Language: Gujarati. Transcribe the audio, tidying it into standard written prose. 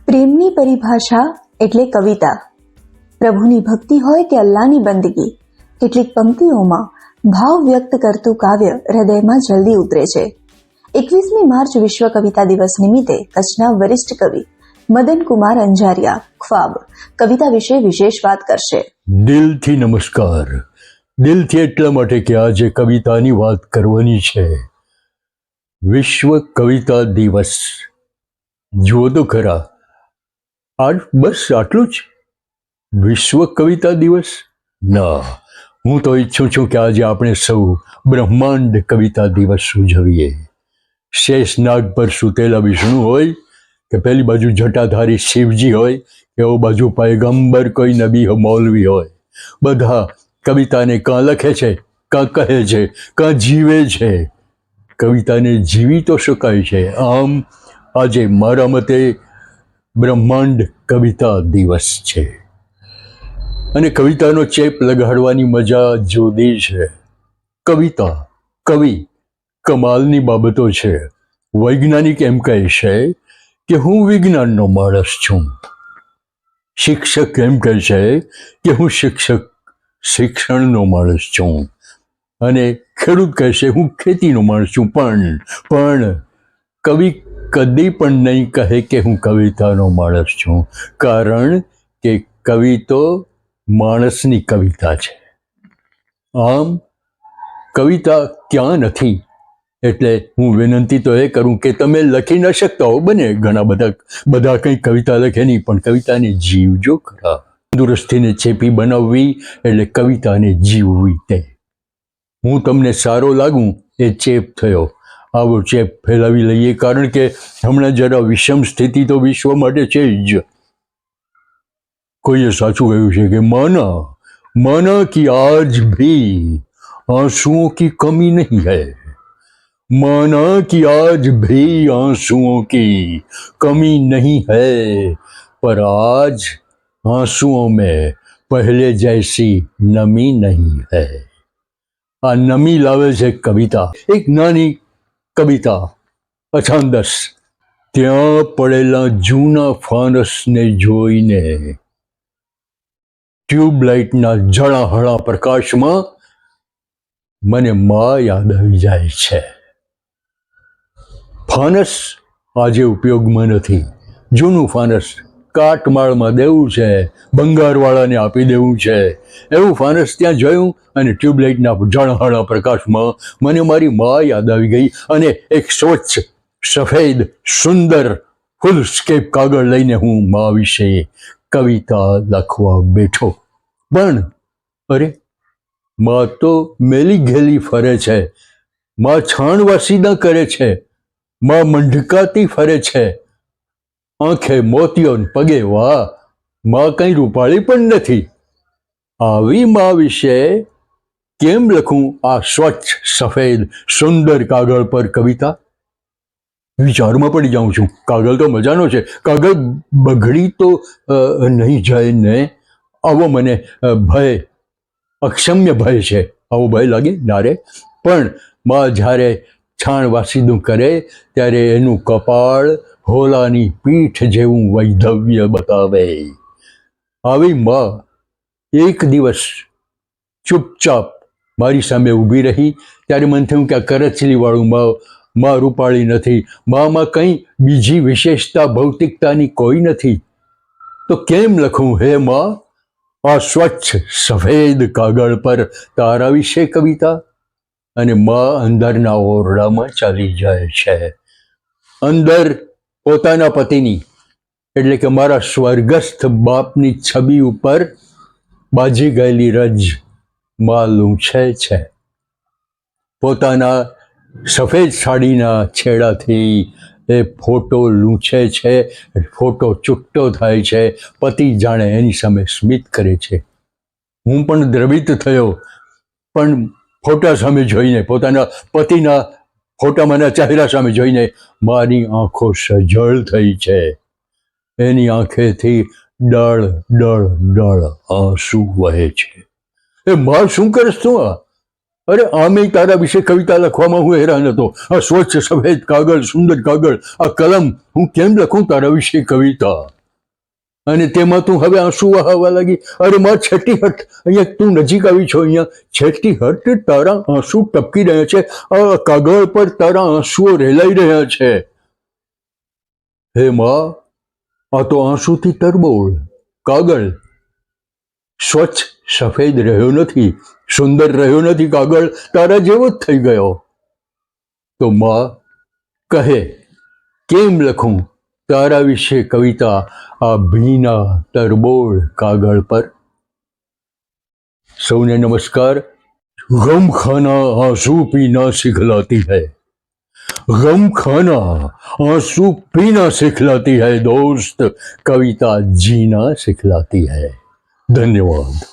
પ્રેમની પરિભાષા એટલે કવિતા. પ્રભુની ભક્તિ હોય કે અલ્લાહની બંદગી, કેટલીક પંક્તિઓમાં ભાવ વ્યક્ત કરતું કાવ્ય હૃદયમાં જલ્દી ઉતરે છે. 21મી માર્ચ વિશ્વ કવિતા દિવસ નિમિત્તે કચ્છના વરિષ્ઠ કવિ મદન કુમાર અંજારિયા ખ્વાબ કવિતા વિશે વિશેષ વાત કરશે. દિલથી નમસ્કાર. દિલથી એટલા માટે કે આજે કવિતાની વાત કરવાની છે. વિશ્વ કવિતા દિવસ. જુઓ તો ખરા, આજ બસ આટલું જ? વિશ્વ કવિતા દિવસ? ના, હું તો ઈચ્છું છું કે આજે આપણે સૌ બ્રહ્માંડ કવિતા દિવસ ઉજવીએ. શેષનાગ પર સૂતેલા વિષ્ણુ હોય કે પેલી બાજુ જટાધારી શિવજી હોય કે ઓ બાજુ પૈગંબર કોઈ નબી મૌલવી હોય, બધા કવિતાને કાં લખે છે, કાં કહે છે, કાં જીવે છે. કવિતાને જીવી તો શકાય છે. આમ આજે મારા મતે બ્રહ્માંડ કવિતા દિવસ છે અને કવિતાનો ચેપ લગાડવાની મજા જુદી છે. કવિતા, કવિ, કમાલની બાબતો છે. વૈજ્ઞાનિક એમ કહે છે કે હું વિજ્ઞાનનો માણસ છું. શિક્ષક એમ કહે છે કે હું શિક્ષણનો માણસ છું. અને ખેડૂત કહે છે હું ખેતીનો માણસ છું. પણ કવિ કદી પણ નહીં કહે કે હું કવિતાનો માણસ છું, કારણ કે કવિ તો માણસની કવિતા છે. આમ કવિતા ક્યાં નથી? એટલે હું વિનંતી તો એ કરું કે તમે લખી ન શકતા હો, બને ઘણા બધા કંઈ કવિતા લખે નહીં, પણ કવિતાને જીવજો ખરા. તંદુરસ્તીને ચેપી બનાવવી એટલે કવિતાને જીવવી. તે હું તમને સારો લાગું એ ચેપ થયો. આવો ચેપ ફેલાવી લઈએ, કારણ કે હમણાં જરા વિષમ સ્થિતિ તો વિશ્વ માટે છે જ. કોઈએ સાચું કહ્યું છે કે માના कि आज भी आंसुओं की कमी नहीं है. माना कि आज भी आंसुओं की कमी नहीं है, पर आज आंसुओं में पहले जैसी नमी नहीं है. આ નમી લાવે છે કવિતા. એક નાની કવિતા, અછાંદસ. ત્યાં પડેલા જૂના ફાનસને જોઈને ટ્યુબલાઇટના જળાહળા પ્રકાશમાં મને મા યાદ આવી જાય છે. ફાનસ આજે ઉપયોગમાં નથી. જૂનું ફાનસ કાટમાળમાં દેવું છે, બંગારવાળાને આપી દેવું છે. એવું ફાનસ ત્યાં જોયું અને ટ્યુબલાઇટના જળહળા પ્રકાશમાં મને મારી મા યાદ આવી ગઈ અને એક સ્વચ્છ, સફેદ, સુંદર ફૂલસ્કેપ કાગળ લઈને હું મા વિશે કવિતા લખવા બેઠો. પણ અરે, મા તો મેલી ઘેલી ફરે છે. મા છાણવાસીદા કરે છે. મા મંઢકાતી ફરે છે. આંખે મોતિયો પગે વાહ. મા કંઈ રૂપાળી પણ નથી. આવી મા વિશે કેમ લખું આ સ્વચ્છ, સફેદ, સુંદર કાગળ પર કવિતા? વિચારમાં પડી જાઉં છું. કાગળ તો મજાનો છે, કાગળ બગડી તો નહીં જાય ને? આવો મને ભય, અક્ષમ્ય ભય છે. આવો ભય લાગે ના રે. પણ મા જ્યારે છાણ વાસીદું કરે ત્યારે એનું કપાળ હોલાની પીઠ જેવું વૈધવ્ય બતાવે. આવી મા એક દિવસ ચૂપચાપ મારી સામે ઊભી રહી ત્યારે મને થયું કે આ કરચલીવાળું મા રૂપાળી નથી. મામાં કંઈ બીજી વિશેષતા, ભૌતિકતાની કોઈ નથી. તો કેમ લખું હે મા આ સ્વચ્છ સફેદ કાગળ પર તારા વિશે કવિતા? અને મા અંદરના ઓરડામાં ચાલી જાય છે. અંદર પોતાના પતિની, એટલે કે મારા સ્વર્ગસ્થ બાપની છબી ઉપર બાજી ગયેલી રજ મા લૂંછે છે. પોતાના સફેદ સાડીના છેડાથી એ ફોટો લૂંછે છે. ફોટો ચૂંટો થાય છે. પતિ જાણે એની સામે સ્મિત કરે છે. હું પણ દ્રવિત થયો, પણ ફોટા સામે જોઈને, પોતાના પતિના ફોટામાંના ચહેરા સામે જોઈને મારી આંખો સજળ થઈ છે. એની આંખેથી ડળ ડળ ડળ આંસુ વહે છે. એ મા શું કરશ તું આ? અરે આમે તારા વિશે કવિતા લખવામાં હું હેરાન હતો. આ સ્વચ્છ સફેદ કાગળ, સુંદર કાગળ, આ કલમ, હું કેમ લખું તારા વિશે કવિતા? અને તેમાં તું હવે આંસુ વહાવવા લાગી. અરે માં છેટી હટ, અહીંયા તું નજીક આવી છો. અહીંયા છેટી હટ, તારા આંસુ ટપકી રહ્યા છે. આ કાગળ પર તારા આંસુઓ રેલાઈ રહ્યા છે. હે માં, આ તો આંસુથી તરબોળ કાગળ સ્વચ્છ સફેદ રહ્યો નથી, સુંદર રહ્યો નથી. કાગળ તારા જેવો જ થઈ ગયો. તો માં કહે, કેમ લખું તારા વિશે કવિતા આ ભીના તરબોળ કાગળ પર? સૌને નમસ્કાર. ગમ ખાના આंसू पीना सिखलाती है, गम खाना आंसू पीना सिखलाती है दोस्त, कविता जीना सिखलाती है. धन्यवाद.